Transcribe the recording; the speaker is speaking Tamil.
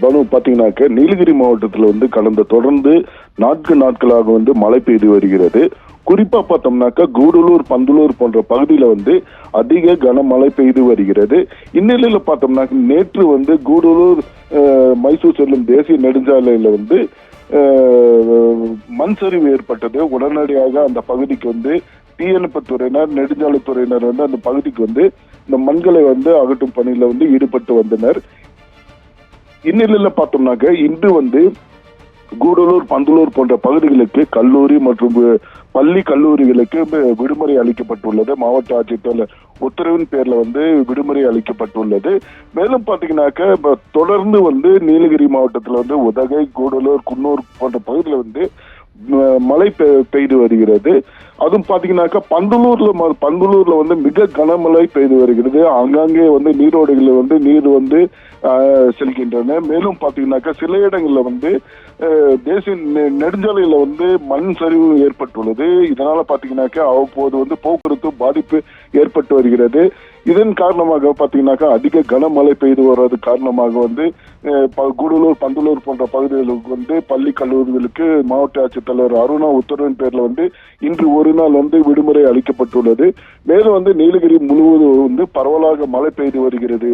பனு பாத்தீங்கன்னாக்க நீலகிரி மாவட்டத்துல வந்து தொடர்ந்து 4 நாட்களாக வந்து மழை பெய்து வருகிறது. குறிப்பா பார்த்தோம்னாக்கா கூடலூர், பந்தலூர் போன்ற பகுதியில வந்து அதிக கனமழை பெய்து வருகிறது. இந்நிலையில பார்த்தோம்னாக்க நேற்று வந்து கூடலூர் மைசூர் செல்லும் தேசிய நெடுஞ்சாலையில வந்து மண் சரிவு ஏற்பட்டது. உடனடியாக அந்த பகுதிக்கு வந்து தீயணைப்பு துறையினர், நெடுஞ்சாலைத்துறையினர் வந்து அந்த பகுதிக்கு வந்து இந்த மண்களை வந்து அகற்றும் பணியில வந்து ஈடுபட்டு வந்தனர். இந்நிலையில பார்த்தோம்னாக்க இன்று வந்து கூடலூர், பந்தலூர் போன்ற பகுதிகளுக்கு கல்லூரி மற்றும் பள்ளி கல்லூரிகளுக்கு விடுமுறை அளிக்கப்பட்டுள்ளது. மாவட்ட ஆட்சித்தலைவர் உத்தரவின் பேர்ல வந்து விடுமுறை அளிக்கப்பட்டுள்ளது. மேலும் பாத்தீங்கன்னாக்க தொடர்ந்து வந்து நீலகிரி மாவட்டத்துல வந்து உதகை, கூடலூர், குன்னூர் போன்ற பகுதியில் வந்து மழை பெய்து வருகிறது. அதுவும் பாத்தீங்கன்னாக்கா பந்தலூர்ல வந்து மிக கனமழை பெய்து வருகிறது. ஆங்காங்கே வந்து நீரோடைகள் வந்து நீர் வந்து செல்கின்றன. மேலும் பாத்தீங்கன்னாக்கா சில இடங்கள்ல வந்து தேசிய நெடுஞ்சாலையில வந்து மண் சரிவு ஏற்பட்டுள்ளது. இதனால பாத்தீங்கன்னாக்கா அவ்வப்போது வந்து போக்குவரத்து பாதிப்பு ஏற்பட்டு வருகிறது. இதன் காரணமாக பாத்தீங்கன்னாக்கா அதிக கனமழை பெய்து வர்றது காரணமாக வந்து கூடலூர், பந்தலூர் போன்ற பகுதிகளுக்கு வந்து பள்ளி கல்லூரிகளுக்கு மாவட்ட ஆட்சித்தலைவர் அருணா உத்தரவின் பேர்ல வந்து இன்று ஒரு நாள் வந்து விடுமுறை அளிக்கப்பட்டுள்ளது. மேலும் வந்து நீலகிரி முழுவதும் வந்து பரவலாக மழை பெய்து வருகிறது.